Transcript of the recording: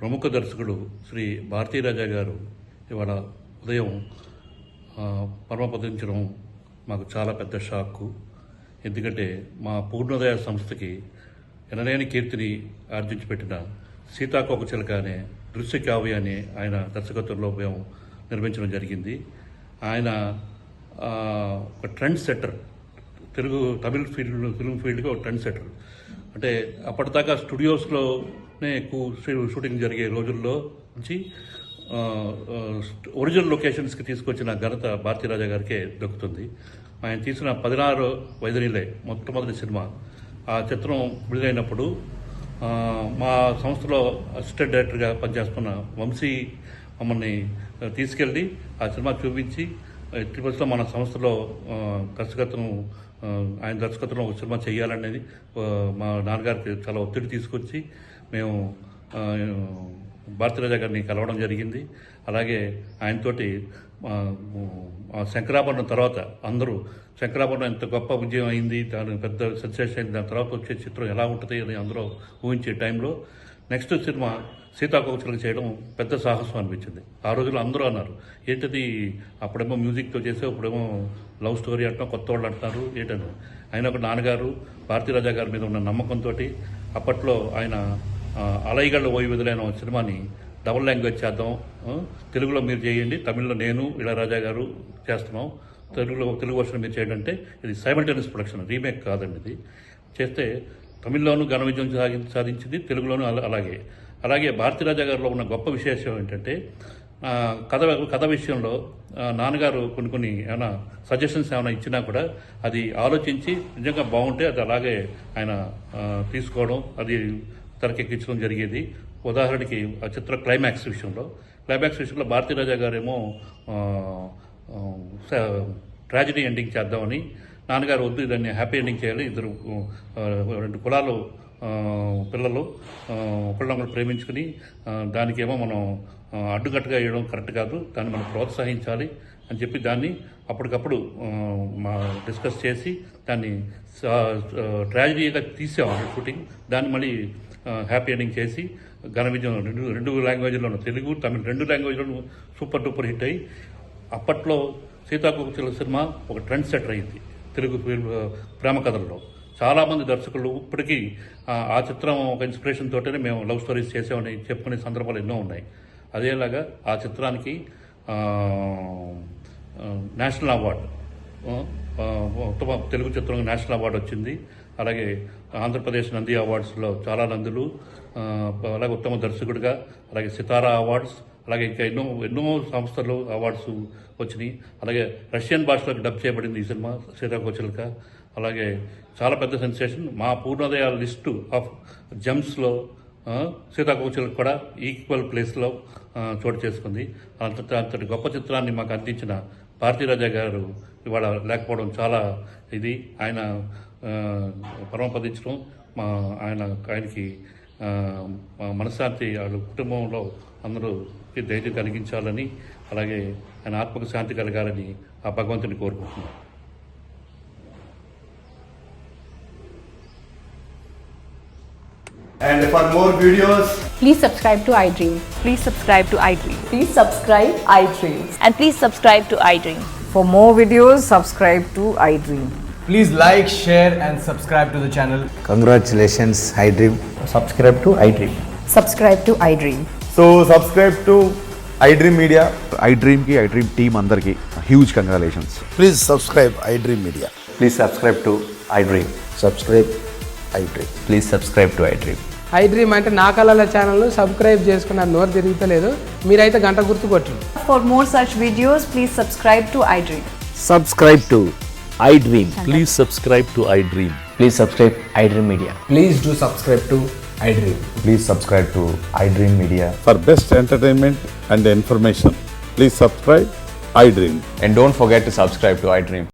ప్రముఖ దర్శకుడు శ్రీ భారతీరాజా గారు ఇవాళ ఉదయం పరమపదించడం మాకు చాలా పెద్ద షాక్కు. ఎందుకంటే మా పూర్ణోదయ సంస్థకి ఎనలేని కీర్తిని ఆర్జించి పెట్టిన సీతాకోకచిలక అనే దృశ్య కావ్యాన్ని ఆయన దర్శకత్వంలో మేము నిర్మించడం జరిగింది. ఆయన ఒక ట్రెండ్ సెట్టర్, ఫిల్మ్ ఫీల్డ్గా ఒక ట్రెండ్ సెట్టర్. అంటే అప్పటిదాకా స్టూడియోస్లోనే ఎక్కువ షూటింగ్ జరిగే రోజుల్లో నుంచి ఒరిజినల్ లొకేషన్స్కి తీసుకొచ్చిన ఘనత భారతీరాజా గారికే దక్కుతుంది. ఆయన తీసిన 16 వైదనీలే మొట్టమొదటి సినిమా. ఆ చిత్రం విడుదలైనప్పుడు మా సంస్థలో అసిస్టెంట్ డైరెక్టర్గా పనిచేస్తున్న వంశీ మమ్మల్ని తీసుకెళ్ళి ఆ సినిమా చూపించి తిరుపతిలో మన సంస్థలో ఆయన దర్శకత్వంలో ఒక సినిమా చేయాలనేది మా నాన్నగారికి చాలా ఒత్తిడి తీసుకొచ్చి మేము భారతీరాజా గారిని కలవడం జరిగింది. అలాగే ఆయనతోటి శంకరాభరణం తర్వాత అందరూ శంకరాభరణం ఎంత గొప్ప విజయం అయింది, దాని పెద్ద సెన్సేషన్ అయింది, దాని తర్వాత వచ్చే చిత్రం ఎలా ఉంటుంది అని అందరూ ఊహించే టైంలో నెక్స్ట్ సినిమా సీతాకోకచిలక చేయడం పెద్ద సాహసం అనిపించింది. ఆ రోజుల్లో అందరూ అన్నారు, ఏంటది అప్పుడేమో మ్యూజిక్తో చేసే, ఇప్పుడేమో లవ్ స్టోరీ అంటున్నాం, కొత్త వాళ్ళు అంటున్నారు ఏంటని. ఆయన ఒక నాన్నగారు భారతీరాజా గారి మీద ఉన్న నమ్మకంతో అప్పట్లో ఆయన అలైగళ్ళ ఓయి విధులైన సినిమాని డబుల్ లాంగ్వేజ్ చేద్దాం, తెలుగులో మీరు చేయండి, తమిళ్లో నేను ఇళయరాజా గారు చేస్తున్నాం, తెలుగు వర్షన్ మీరు చేయండి అంటే ఇది సైమల్టేనియస్ ప్రొడక్షన్, రీమేక్ కాదండి. ఇది చేస్తే తమిళ్లోనూ ఘన విజయం సాధించింది, తెలుగులోనూ అలాగే భారతీరాజా గారిలో ఉన్న గొప్ప విశేషం ఏంటంటే కథ విషయంలో నాన్నగారు కొన్ని ఏమైనా సజెషన్స్ ఏమైనా ఇచ్చినా కూడా అది ఆలోచించి నిజంగా బాగుంటే అది అలాగే ఆయన తీసుకోవడం, అది తెరకెక్కించడం జరిగేది. ఉదాహరణకి ఆ చిత్ర క్లైమాక్స్ విషయంలో భారతీరాజా గారేమో ట్రాజడీ ఎండింగ్ చేద్దామని, నాన్నగారు వద్దు దాన్ని హ్యాపీ ఎండింగ్ చేయాలి, ఇద్దరు 2 కులాలు పిల్లలు ఒకళ్ళొకళ్ళు ప్రేమించుకుని దానికేమో మనం అడ్డుకట్టుగా వేయడం కరెక్ట్ కాదు, దాన్ని మనం ప్రోత్సహించాలి అని చెప్పి దాన్ని అప్పటికప్పుడు డిస్కస్ చేసి దాన్ని ట్రాజడీగా తీసాం షూటింగ్. దాన్ని మళ్ళీ హ్యాపీ ఎండింగ్ చేసి ఘన విజయం రెండు లాంగ్వేజ్లోనూ, తెలుగు తమిళ 2 లాంగ్వేజ్లోనూ సూపర్ డూపర్ హిట్ అయ్యి అప్పట్లో సీతాకోకచిలక సినిమా ఒక ట్రెండ్ సెటర్ అయింది తెలుగు ప్రేమ కథల్లో. చాలామంది దర్శకులు ఇప్పటికీ ఆ చిత్రం ఒక ఇన్స్పిరేషన్ తోటనే మేము లవ్ స్టోరీస్ చేసామని చెప్పుకునే సందర్భాలు ఎన్నో ఉన్నాయి. అదేలాగా ఆ చిత్రానికి నేషనల్ అవార్డు, ఉత్తమ తెలుగు చిత్రం నేషనల్ అవార్డు వచ్చింది. అలాగే ఆంధ్రప్రదేశ్ నంది అవార్డ్స్లో చాలా నందులు, అలాగే ఉత్తమ దర్శకుడిగా, అలాగే సితారా అవార్డ్స్, అలాగే ఇంకా ఎన్నో సంస్థలు అవార్డ్స్ వచ్చినాయి. అలాగే రష్యన్ భాషలోకి డబ్ చేయబడింది ఈ సినిమా సీతాకోకచిలక. అలాగే చాలా పెద్ద సెన్సేషన్. మా పూర్ణోదయ లిస్టు ఆఫ్ జెమ్స్లో సీతాకోకచిలక కూడా ఈక్వల్ ప్లేస్లో చోటు చేసుకుంది. అంతటి గొప్ప చిత్రాన్ని మాకు అందించిన భారతీరాజా గారు ఇవాళ లేకపోవడం చాలా ఇది. ఆయన పరమపదించడం ఆయనకి మనశ్శాంతి, వాళ్ళ కుటుంబంలో అందరూ ధైర్యం కలిగించాలని, అలాగే ఆయన ఆత్మకు శాంతి కలగాలని ఆ భగవంతుని కోరుకుంటున్నాను. And for more videos, please subscribe to iDream. Please subscribe to iDream. Please subscribe iDream. And please subscribe to iDream. For more videos, subscribe to iDream. please like, share and subscribe to the channel. Congratulations, iDream. Subscribe to iDream. Subscribe to iDream. So subscribe to iDream Media. iDream ki iDream team andarki huge congratulations. Please subscribe iDream Media. Please subscribe to iDream. Subscribe iDream. Please subscribe to iDream. iDream అంటే నా కళల channel subscribe చేసుకున్న నోరు తిరుగుతలేదు, మీరైతే గంట గుర్తు కొట్టండి. For more such videos, please subscribe to iDream. Subscribe to iDream. Please subscribe to iDream. Please subscribe iDream Media. Please do subscribe to iDream. Please subscribe to iDream Media. For best entertainment and information, please subscribe iDream. And don't forget to subscribe to iDream.